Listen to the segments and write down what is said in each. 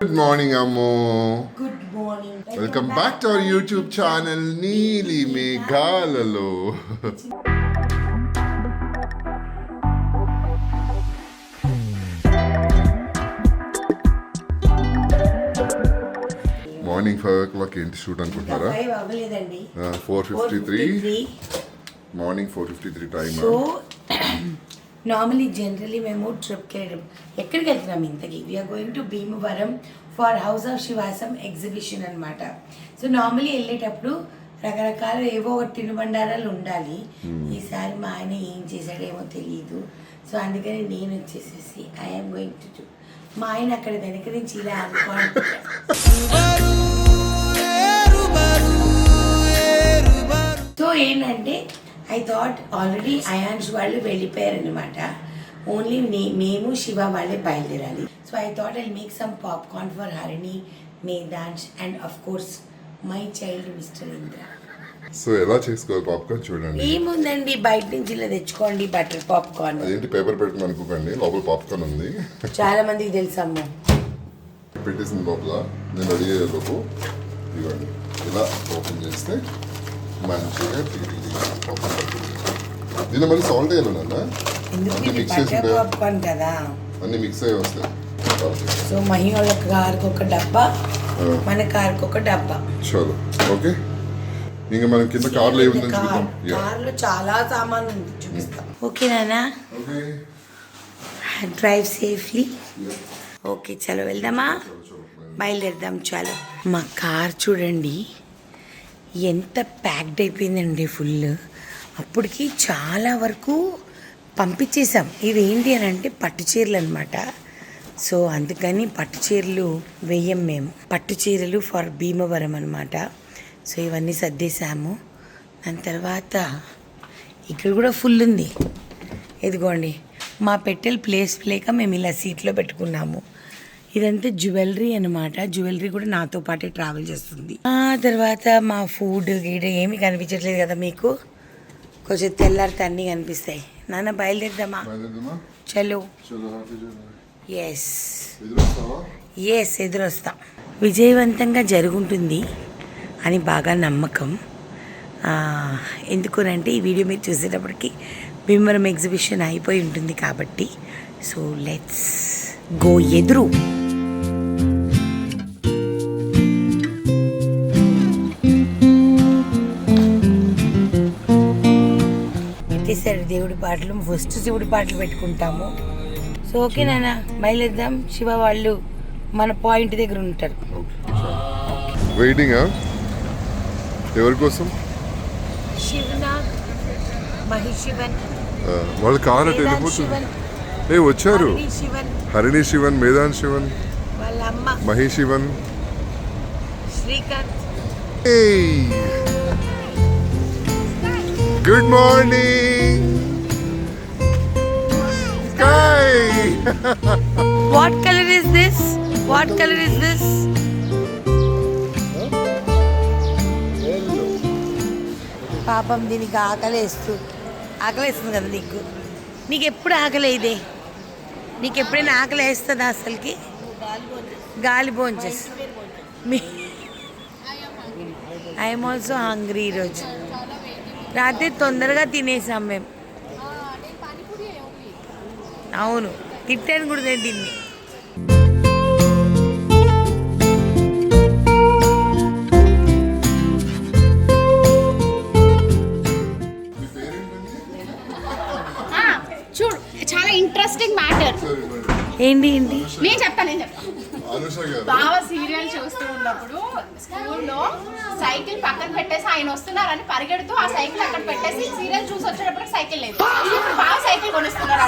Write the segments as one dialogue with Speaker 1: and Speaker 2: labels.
Speaker 1: Good morning, Ammo.
Speaker 2: Good morning.
Speaker 1: Welcome back to our YouTube channel, Neeli Meghalalo. Morning 5 o'clock ఏంటి shoot అనుకుంటున్నారా?
Speaker 2: 5 అవ్వలేదండి.
Speaker 1: 4:53 morning 4:53 time.
Speaker 2: So normally generally మేము ట్రిప్కి వెళ్ళడం ఎక్కడికి వెళ్తున్నాం ఇంతకీ we are going to Bhimavaram for house of Shivasam exhibition అనమాట. సో నార్మలీ వెళ్ళేటప్పుడు రకరకాల ఏవో ఒక తినుబండారాలు ఉండాలి. ఈసారి మా ఆయన ఏం చేశాడేమో తెలియదు. సో అందుకని నేను వచ్చేసేసి ఐఎమ్ గోయింగ్ టు డూ. మా ఆయన అక్కడ వెనక నుంచి ఇలా అనుకోండి. సో ఏంటంటే ఐ థాట్ ఆల్రెడీ అయాన్స్ వాళ్ళు వెళ్ళిపోయారనమాట. ఓన్లీ మేము శివ వాళ్ళే బయలుదేరాలి. So I thought I make some popcorn for Harini, మేదాన్స్ and of course my child mister Indra.
Speaker 1: So ఎలా చేసుకోవాలి పాప్కార్న్ చూడండి.
Speaker 2: ఏముందండి, బయట నుంచి ఇలా తెచ్చుకోండి బటర్ పాప్కార్న్.
Speaker 1: అదేంటి పేపర్ పెట్టుకుని అనుకోకండి, లోపల పాప్కార్న్ ఉంది.
Speaker 2: చాలా మందికి తెలుసమ్మా.
Speaker 1: పెట్టేసింది లోపల. నేను రెడీ అయ్యే లోపు ఇవ్వండి ఇలా ఓపెన్ చేస్తే మంచిగా దీని మళ్ళీ సాల్ట్ వేయాలన్నా అన్ని మిక్స్ చేసి
Speaker 2: పాప్కార్న్ కదా,
Speaker 1: అన్ని మిక్స్ అయ్యి వస్తాయి.
Speaker 2: సో మహి వాళ్ళ కారుకి ఒక డబ్బా, మన కారుకి ఒక డబ్బా.
Speaker 1: చలో ఓకే. ఇంకా మనం కింద కార్లో ఏముందని చూద్దాం.
Speaker 2: కార్లో చాలా సామాన్ ఉంది, చూపిస్తాం. ఓకే నానా,
Speaker 1: ఓకే
Speaker 2: డ్రైవ్ సేఫ్లీ. ఓకే చలో వెళ్దామా, బయలుదేరదాం. చాలు. మా కార్ చూడండి ఎంత ప్యాక్డ్ అయిపోయిందండి, ఫుల్. అప్పటికి చాలా వరకు పంపించేసాం. ఇవి ఏంటి అని అంటే పట్టు చీరలు అనమాట. సో అందుకని పట్టు చీరలు వేయం మేము, పట్టు చీరలు ఫర్ భీమవరం అనమాట. సో ఇవన్నీ సర్దేశాము. దాని తర్వాత ఇక్కడ కూడా ఫుల్ ఉంది. ఇదిగోండి మా పెట్టెలు ప్లేస్ లేక మేము ఇలా సీట్లో పెట్టుకున్నాము. ఇదంతా జ్యువెలరీ అనమాట. జ్యువెలరీ కూడా నాతో పాటే ట్రావెల్ చేస్తుంది. ఆ తర్వాత మా ఫుడ్ గీడ ఏమీ కనిపించట్లేదు కదా మీకు, కొంచెం తెల్లారితే అన్నీ కనిపిస్తాయి. నాన్న బయలుదేరదామా? చలో. ఎస్ ఎదురొస్తాం. విజయవంతంగా జరుగుతుంది అని బాగా నమ్మకం. ఎందుకునంటే ఈ వీడియో మీరు చూసేటప్పటికి భీమవరం ఎగ్జిబిషన్ అయిపోయి ఉంటుంది కాబట్టి. So let's go. ఎదురు పెట్టేశారు దేవుడి పాటలు. ఫస్ట్ శివుడి పాటలు పెట్టుకుంటాము. సో ఓకే నాన్న బయలుదేద్దాం. శివ వాళ్ళు మన పాయింట్ దగ్గర ఉంటారు.
Speaker 1: వెయిటింగ్ ఎవరి కోసం?
Speaker 2: శివనాగ్, మహిశివన్,
Speaker 1: వాళ్ళ కార్ అటు వెళ్ళిపోతుంది. వచ్చారు హరిణి శివన్, మేదాన్ శివన్,
Speaker 2: వాళ్ళ అమ్మ
Speaker 1: Mahi Sivan,
Speaker 2: Srikanth.
Speaker 1: Good morning sky.
Speaker 2: What colour is this? What colour is this? పాపం దీనికి ఆకలేస్తుంది కదా నీకు. నీకు ఎప్పుడు ఆకలి ఇదే? నీకు ఎప్పుడైనా ఆకలి వేస్తుందా అసలుకి? గాలి భోంచేస్. I'm also hungry. ఈరోజు రాత్రి తొందరగా తినేసాం మేము. అవును, తిట్టాను కూడా నేను దీన్ని.
Speaker 3: చూడు చాలా ఇంట్రెస్టింగ్ మ్యాటర్.
Speaker 2: ఏంటి
Speaker 3: నేను చెప్తాను. బావ సీరియల్ చూస్తూ ఉన్నప్పుడు స్కూల్లో సైకిల్ పక్కన పెట్టేసి ఆయన వస్తున్నారని పరిగెడుతూ ఆ సైకిల్ అక్కడ పెట్టేసి సీరియల్ చూసి వచ్చేటప్పుడు సైకిల్ లేదు. ఇప్పుడు బావ సైకిల్ కొనిస్తున్నారు.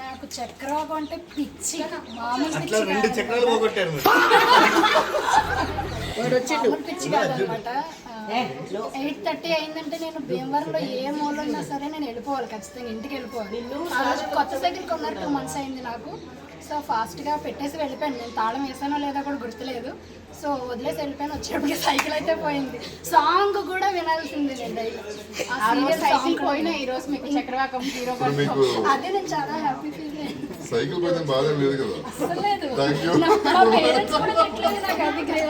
Speaker 3: నాకు చక్రాలు అంటే పిచ్చి. మామూలు పిచ్చి కాదనమాట. 8:30 అయిందంటే నేను భీమవరంలో ఏ మూల ఉన్నా సరే నేను వెళ్ళిపోవాలి, ఖచ్చితంగా ఇంటికి వెళ్ళిపోవాలి. ఆ రోజు కొత్త సైకిల్ కొన్నారు, 2 months అయింది నాకు.
Speaker 4: సో ఫాస్ట్గా పెట్టేసి వెళ్ళిపోయాను. నేను తాళం వేసానో లేదో కూడా గుర్తులేదు. సో వదిలేసి వెళ్ళిపోయాను. వచ్చేటప్పటికి సైకిల్ అయితే పోయింది. సాంగ్ కూడా వినాల్సింది నేను డైలీ.
Speaker 3: ఆ రోజు సైకిల్ పోయినా ఈ రోజు మీకు చక్రవాకం హీరో
Speaker 1: ఇప్పుడు మీకు
Speaker 4: అదే నేను చాలా హ్యాపీ ఫీల్ అయ్యాను.
Speaker 1: సైకిల్ పోయిన బాధ లేదు కదా.
Speaker 4: అసలు లేదు.
Speaker 1: Thank you.
Speaker 4: మా పేరెంట్స్ కూడా తిట్టలేదు నాకు.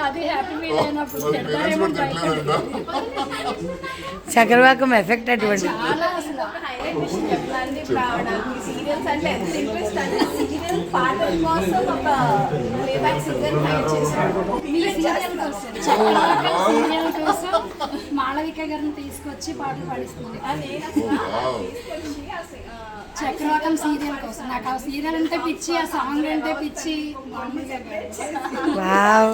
Speaker 4: అది హ్యాపీ ఫీల్ అయినప్పుడు
Speaker 1: పేరెంట్స్ కూడా తిట్టలేదంట.
Speaker 2: చక్రవాకం ఎఫెక్ట్ అటువంటి.
Speaker 4: చాలా అసలు
Speaker 3: హైలైట్ విషయం చెప్పాలండి. నాకు సీరియల్స్ అంటే ఎంత ఇంట్రెస్ట్ అంటే సీరియల్ పాటల కోసం ఒక ప్లేబ్యాక్ సింగర్ హైర్ చేశాడు.
Speaker 4: సీరియల్ కోసం మాళవిక గారిని తీసుకొచ్చి పాటలు పాడిస్తుంది. చక్రవాకం సీరియల్ కోసం నాకు ఆ సీరియల్ అంటే పిచ్చి, ఆ సాంగ్ అంటే పిచ్చి.
Speaker 2: వావ్.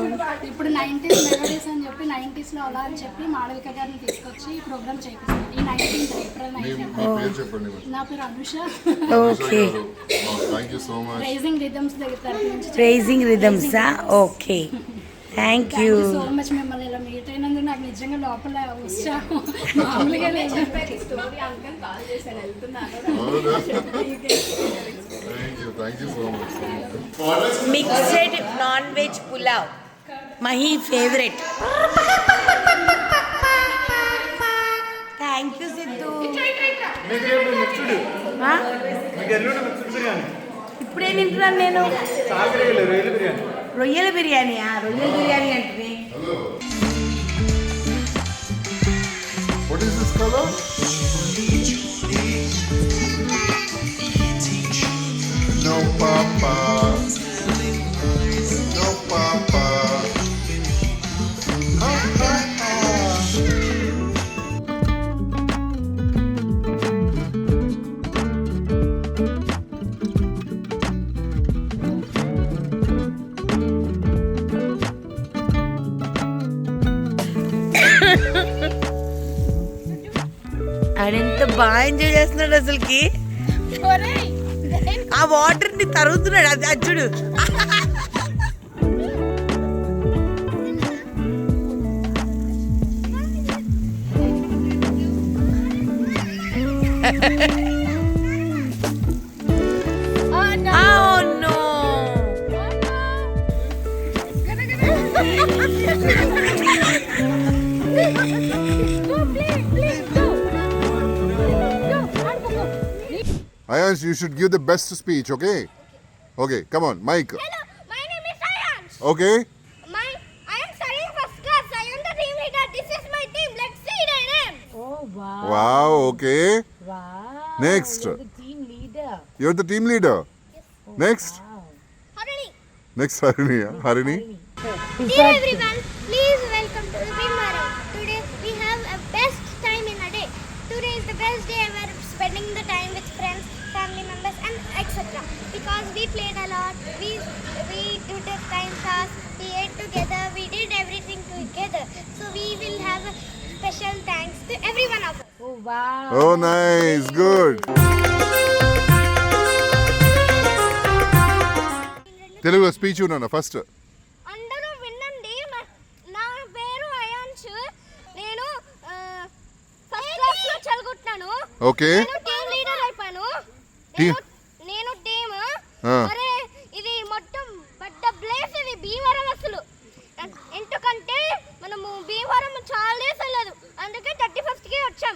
Speaker 4: ఇప్పుడు 90s మెలోడీస్ అని చెప్పి 90s లో అలా అని చెప్పి మాళవిక గారిని తీసుకొచ్చి ఈ ప్రోగ్రామ్ చేపిస్తాను. ఈ 19th ఏప్రిల్
Speaker 1: మీ
Speaker 4: 19th.
Speaker 1: పేరు చెప్పండి.
Speaker 4: నా పేరు Anusha.
Speaker 2: Okay.
Speaker 1: Thank you so much.
Speaker 4: Rising Rhythms దగ్గర తరపు నుంచి
Speaker 2: ప్రైజింగ్ రిథమ్సా? Okay, thank you.
Speaker 4: So much. మిమ్మల్ని ఇలా మీట్ అయినందుకు నాకు నిజంగా లోపల ఉత్సాహం మామూలుగా లేదు.
Speaker 3: స్టోరీ అందుకని కాల్ చేశాను, వెళ్తున్నాను.
Speaker 1: Thank you so much.
Speaker 2: Mixed non veg pulao Mahi favourite. Thank you Siddhu. ఆ? ఇప్పుడేం తింటున్నాను నేను? రొయ్యల బిర్యానీయా? రొయ్యల బిర్యానీ అంటే
Speaker 1: What is this color? No papa. No papa. Ha, ha, ha.
Speaker 2: ఆడెంత బాగా ఎంజాయ్ చేస్తున్నాడు అసలుకి. ఆ వాటర్ ని తరుగుతున్నాడు. అది అచ్చుడు.
Speaker 1: Ayans, you should give the best speech, okay? Okay, come on, Mike.
Speaker 5: Hello, my name is Ayans.
Speaker 1: Okay?
Speaker 5: I am studying first class. I am the team leader. This is my team. Let's see their names.
Speaker 1: Wow, okay. Next. You're the team leader. Next.
Speaker 5: Harini.
Speaker 1: Next, Harini. Harini.
Speaker 5: Dear everyone, please welcome to the Bimbaram. Today we have a best time in a day. Today is the best day ever, spending the time with friends, family members and etc. Because we played a lot, we did the time pass, we ate together, we did everything together. So we will have a special thanks to every one of us.
Speaker 1: Oh, nice. Good. Telugu speech ఉన్నాను first.
Speaker 5: అందరూ వినండి. నా పేరు అయాన్ష్. నేను first class లో చదువుకుంటున్నాను.
Speaker 1: Okay.
Speaker 5: నేను team leader అయిపోయాను. నేను టీమ్. అరే ఇది మొత్తం పెద్ద ప్లేస్ ఇది భీమవరం. అసలు ఎందుకంటే మనము భీమవరం చాలా డేస్ వెళ్ళలేదు, అందుకే 31st కి వచ్చాం.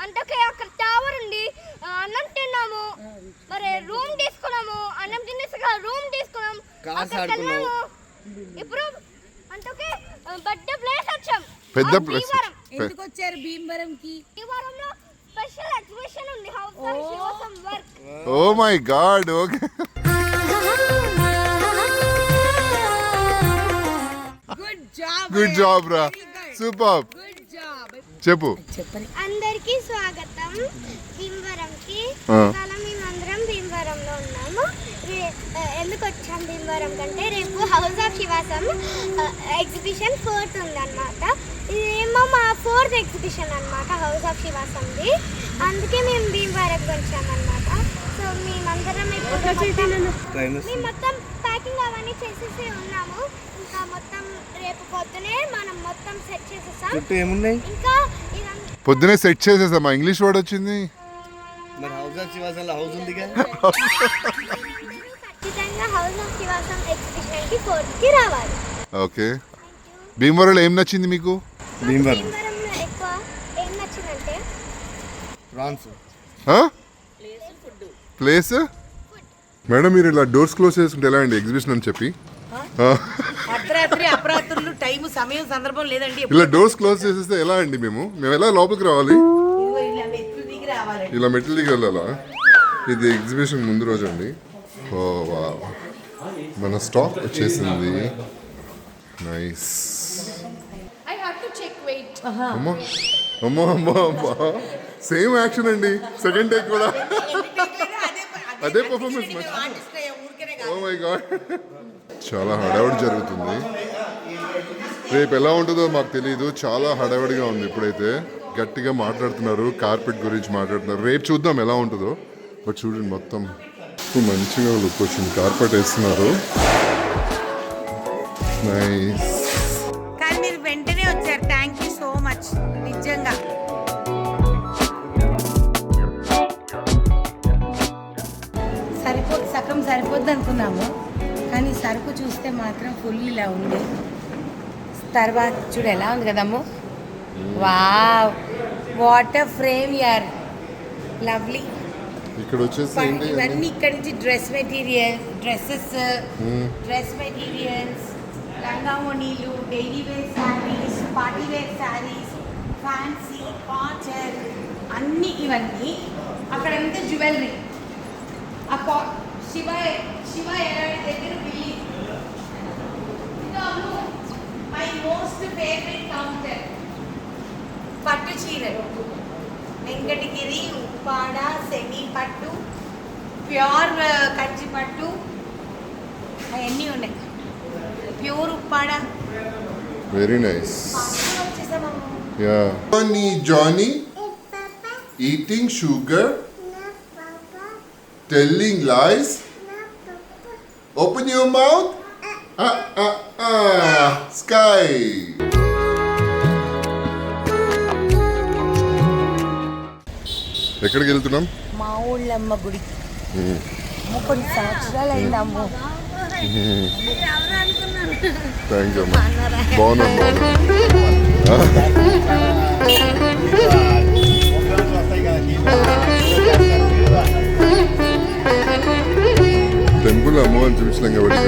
Speaker 5: అందుకే అక్కడ టవర్ ఉంది, అన్నం తిన్నాము, మరి రూమ్ తీసుకున్నాము, అన్నం తినేసి రూమ్ తీసుకున్నాం, అక్కడికి వెళ్ళాము. ఇప్పుడు అందుకే పెద్ద ప్లేస్ వచ్చాం.
Speaker 1: పెద్ద ప్లేస్.
Speaker 2: ఎందుకు వచ్చారు భీమవరంకి?
Speaker 5: భీమవరంలో స్పెషల్ ఎగ్జిబిషన్ ఉంది. House of Shivasam work.
Speaker 1: Oh my God. Okay. Good job రా. సూపర్. చెప్పు.
Speaker 5: అందరికీ స్వాగతం భీమవరంకి. ఇవాళ మేమందరం భీమవరంలో ఉన్నాము. ఎందుకు వచ్చాం భీమవరం కంటే రేపు house of Shivasam exhibition 4th ఉందన్నమాట. ఇదేమో మా 4th ఎగ్జిబిషన్ అన్నమాట హౌస్ ఆఫ్ శివాసంది. అందుకే మేము భీమవరంకి వచ్చామన్నమాట. సో మేమందరం మేము మొత్తం ప్యాకింగ్ అవన్నీ చేసేసి ఉన్నాము. ఇంకా మొత్తం రేపు పొద్దునే మనం మొత్తం సెట్ చేసేసాం. ఇంకా
Speaker 1: పొద్దునే సెట్ చేసేసామా? ఇంగ్లీష్ వర్డ్ వచ్చింది.
Speaker 5: ఖచ్చితంగా ఖచ్చితంగా హౌస్ ఆఫ్ శివాసం ఎగ్జిబిషన్కి 4కి రావాలి.
Speaker 1: ఓకే. భీమవరంలో ఏం నచ్చింది మీకు?
Speaker 5: భీమవరంలో ఎక్కువ ఏం నచ్చిందంటే
Speaker 1: ప్లేస్. మేడం మీరు ఇలా డోర్స్ క్లోజ్ చేసుకుంటే ఎలా అండి ఎగ్జిబిషన్ అని చెప్పి?
Speaker 2: అర్ధరాత్రి అపరాత్రులు టైం సమయం సందర్భం లేదండి.
Speaker 1: ఇలా డోర్స్ క్లోజ్ చేసేస్తే ఎలా అండి? మేము ఎలా లోపలికి రావాలి?
Speaker 2: ఇలా మెట్లు దిగి రావాలి.
Speaker 1: ఇలా మెట్లు దిగి వెళ్ళాలా? ఇది ఎగ్జిబిషన్ ముందు రోజు అండి. ఓ వావ్, మన స్టాక్ వచ్చేసింది. Nice.
Speaker 3: I have to check weight.
Speaker 1: అమ్మా అమ్మా అమ్మా అమ్మా, సేమ్ యాక్షన్ అండి. సెకండ్ టేక్ కూడా అదే పర్ఫార్మెన్స్. ఓ మై గాడ్, చాలా హడావుడి జరుగుతుంది. రేపు ఎలా ఉంటుందో మాకు తెలియదు. చాలా హడావుడిగా ఉంది. ఇప్పుడైతే గట్టిగా మాట్లాడుతున్నారు, కార్పెట్ గురించి మాట్లాడుతున్నారు. రేపు చూద్దాం ఎలా ఉంటుందో. బట్ చూడండి మొత్తం మంచిగా లుక్ వచ్చింది. కార్పెట్ వేస్తున్నారు. నైస్.
Speaker 2: కానీ మీరు వెంటనే వచ్చారు. థ్యాంక్ యూ సో మచ్ నిజంగా. సగం సరిపోద్ది అనుకున్నాము, కానీ సరుకు చూస్తే మాత్రం ఫుల్ ఇలా ఉంది. తర్వాత చూడు ఎలా ఉంది కదమ్ము. వావ్, వాటర్ ఫ్రేమ్ యార్, లవ్లీ.
Speaker 1: ఇక్కడ వచ్చేసి ఏంటి?
Speaker 2: ఇవన్నీ ఇక్కడ నుంచి డ్రెస్ మెటీరియల్స్, లంగా ఓణీలు, daily wear sarees, party wear sarees, fancy, cotton, అన్నీ ఇవన్నీ. అక్కడంతా జ్యువెలరీ. శివ ఎలాంటి దగ్గర బిల్లి. మై మోస్ట్ ఫేవరెట్ కౌంటర్ పట్టు చీరలు. వెంకటగిరి, ఉప్పాడ, సెమీ పట్టు, ప్యూర్ కంచి పట్టు, అవన్నీ ఉన్నాయి. ప్యూర్ ఉప్పాడ.
Speaker 1: Very nice.
Speaker 2: వచ్చేసాము.
Speaker 1: Johnny eating sugar, telling lies. Open your mouth. Sky. ఎక్కడికి వెళ్తున్నాం?
Speaker 2: మా ఊళ్ళమ్మ గుడికి. కొన్ని సంవత్సరాలు అయింది అమ్ము.
Speaker 1: థ్యాంక్ యూ అమ్మా. బాగున్నాం. టెంపుల్ అమ్మవారిని చూపించలేం కాబట్టి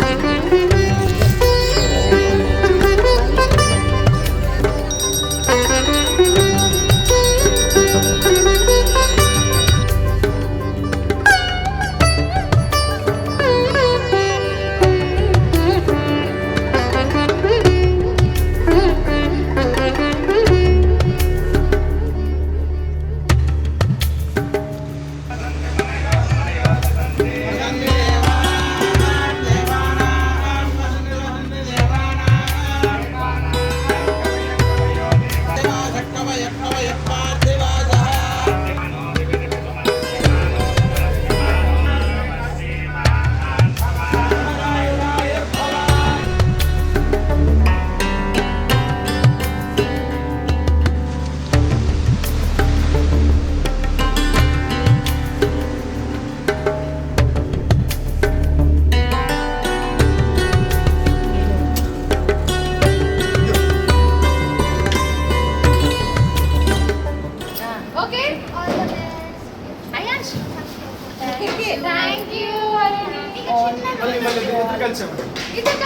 Speaker 3: ఇద్దరు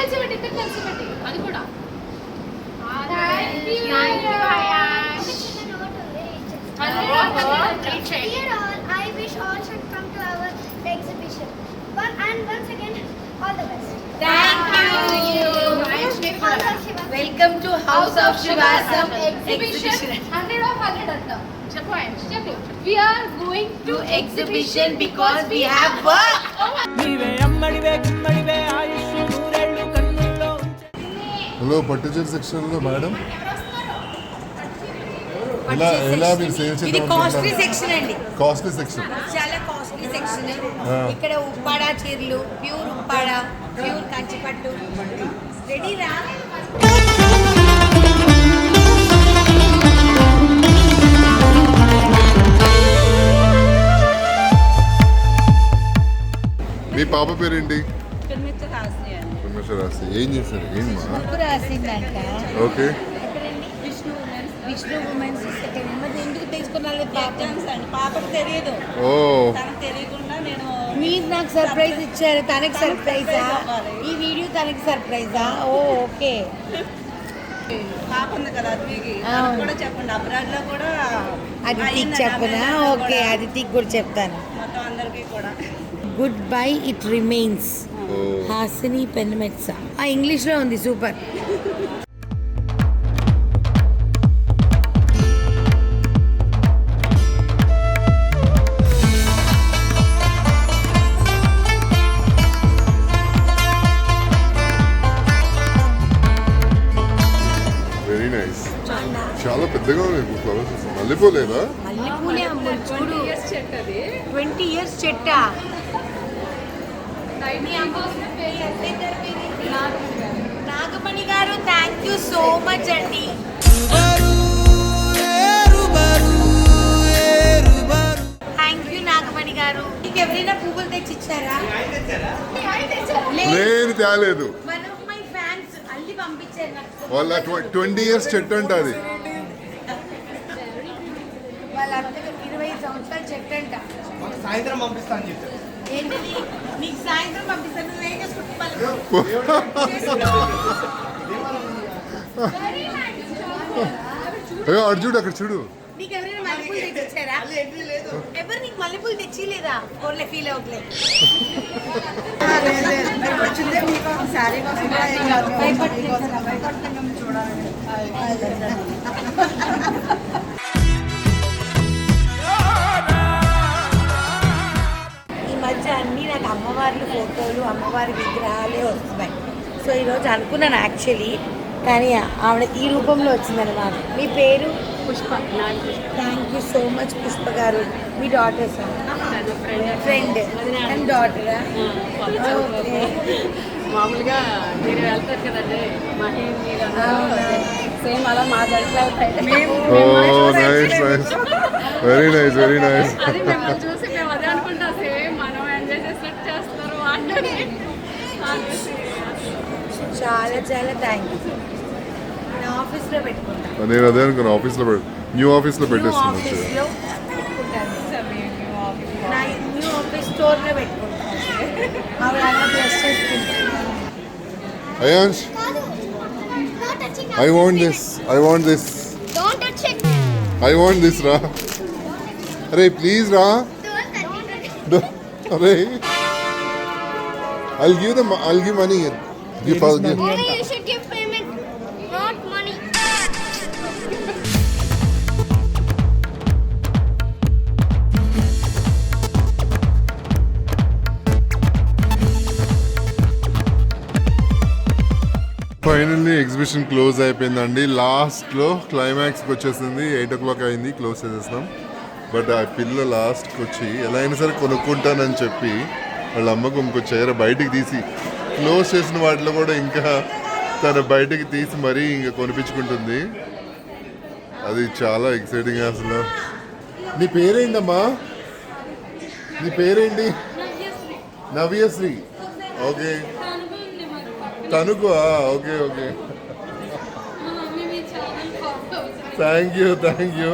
Speaker 3: కలిసి పెట్టి అది కూడా.
Speaker 5: I wish all should come to our exhibition. And once again, all the best.
Speaker 2: Thank you. Welcome to House of Shivasam exhibition.
Speaker 3: 100 of 100 అంట. చెప్పు. We are going to exhibition because we have work.
Speaker 1: Hello, పట్టుచీర సెక్షన్లో madam ఎలా మీరు sale
Speaker 2: ఇది costly section అండి.
Speaker 1: Costly section,
Speaker 2: చాలా costly section. ఇక్కడ ఉప్పాడ చీరలు, ప్యూర్ ఉప్పాడ, ప్యూర్ కంచిపట్టు. రెడీ రా.
Speaker 1: మీ పాప పేరేంటి? రాసి ఏం చేశారు ఏంమా?
Speaker 2: రాసిందంట.
Speaker 1: ఓకే
Speaker 2: విష్ణు ఉమెన్స్ మరి ఎందుకు తెలుసుకున్నాను
Speaker 6: పాపకు తెలియదు,
Speaker 1: ఓ
Speaker 6: తనకు తెలియకుండా నేను
Speaker 2: మీరు నాకు సర్ప్రైజ్ ఇచ్చారు. తనకి సర్ప్రైజా? ఈ వీడియో తనకి సర్ప్రైజా? ఓ ఓకే.
Speaker 6: పాప ఉంది కదా అదికి
Speaker 2: అవును.
Speaker 6: కూడా చెప్పండి. అబ్రాడ్ లో కూడా
Speaker 2: అదితికి చెప్పనా? ఓకే, అదితికి కూడా చెప్తాను.
Speaker 6: మొత్తం అందరికీ కూడా
Speaker 2: గుడ్ బై ఇట్ రిమైన్స్
Speaker 1: ఓ
Speaker 2: హాసిని పెన్మెట్సా. ఇంగ్లీష్లో ఉంది, సూపర్.
Speaker 1: Very nice. చాలా పెద్దగా ఉన్నాయి ఫ్లవర్స్. మల్లెపూలేదా?
Speaker 2: మల్లెపూలే అమ్మ, చూడు. 20 years చెట్టా. నాగమణి గారు థ్యాంక్ యూ సో మచ్ అండి. థ్యాంక్ యూ నాగమణి గారు. మీకు ఎవరైనా పువ్వులు తెచ్చి ఇచ్చారా?
Speaker 1: నేను తేలేదు.
Speaker 2: వన్ ఆఫ్ మై ఫ్యాన్స్ అల్లి పంపించారు నాకు.
Speaker 1: వాళ్ళ 20 years చెట్టు అంట అది.
Speaker 2: వాళ్ళందరూ 20 సంవత్సరాల చెట్టు అంట.
Speaker 7: సాయంత్రం పంపిస్తాను చెప్పారు.
Speaker 2: ఏంటిది? నీకు సాయంత్రం పంపిస్తాను. నువ్వేం చేసుకుంటున్నావు?
Speaker 1: అయ్యో అటు చూడు, అక్కడ చూడు.
Speaker 2: నీకు ఎవరైనా మల్లెపూలు తెచ్చిచ్చారా? ఎవరు నీకు మల్లెపూలు తెచ్చిలేదా? Only feel అవుట్లే.
Speaker 6: వచ్చిందే మీకు శారీ కోసం కూడా ఏం కాదు. భయపడుతున్నాం చూడాలని.
Speaker 2: ఈ మధ్య అన్నీ నాకు అమ్మవారి ఫోటోలు, అమ్మవారి విగ్రహాలే వస్తున్నాయి. సో ఈరోజు అనుకున్నాను యాక్చువల్లీ, కానీ ఆవిడ ఈ రూపంలో వచ్చిందనమాట. మీ పేరు?
Speaker 3: Pushpa.
Speaker 2: Thank you so much Pushpa గారు. మీ డాటర్స్? ఫ్రెండ్ అండ్ డాటరా? ఓకే.
Speaker 3: మామూలుగా మీరు వెళ్తారు కదండి సేమ్ అలా మా జట్లా
Speaker 1: oh nice nice, very nice very nice.
Speaker 3: అది మిమ్మల్ని చూసి మేము అదే అనుకుంటాం, సేమ్ మనం ఎంజాయ్ చేసినట్టు చేస్తారు అంటే.
Speaker 2: చాలా చాలా థ్యాంక్ యూ. నేను ఆఫీస్లో పెట్టుకుంటాను.
Speaker 1: నేను అదే అనుకున్నా, ఆఫీస్లో న్యూ ఆఫీస్లో పెట్టేస్తున్నాను.
Speaker 2: ఆఫీస్లో పెట్టుకుంటాను. నా న్యూ ఆఫీస్ స్టోర్లో పెట్టుకుంటాను. ఆవిడ అలా ప్లస్ చేసుకుంటాను.
Speaker 1: అయాన్స్,
Speaker 5: కాదు. No touching.
Speaker 1: I want this. I want this.
Speaker 5: Don't touch it.
Speaker 1: I want this రా. అరే ప్లీజ్ రా.
Speaker 5: Don't touch it.
Speaker 1: అరే I'll give money. Give
Speaker 5: Only you should give payment, not money.
Speaker 1: Finally exhibition close అయిపోయిందండి. లాస్ట్లో క్లైమాక్స్కి వచ్చేసింది. 8 o'clock అయింది, close చేసేస్తాం. But ఆ పిల్ల లాస్ట్కి వచ్చి ఎలా అయినా సరే కొనుక్కుంటానని చెప్పి వాళ్ళ అమ్మకు ఇంకో చీర బయటికి తీసి, క్లోజ్ చేసిన వాటిలో కూడా ఇంకా తను బయటికి తీసి మరీ ఇంకా కొనిపించుకుంటుంది. అది చాలా ఎక్సైటింగ్ అసలు. నీ పేరేంటమ్మా? నీ పేరేంటి? నవ్యశ్రీ. ఓకే, తనుకు. Okay okay, thank you thank you.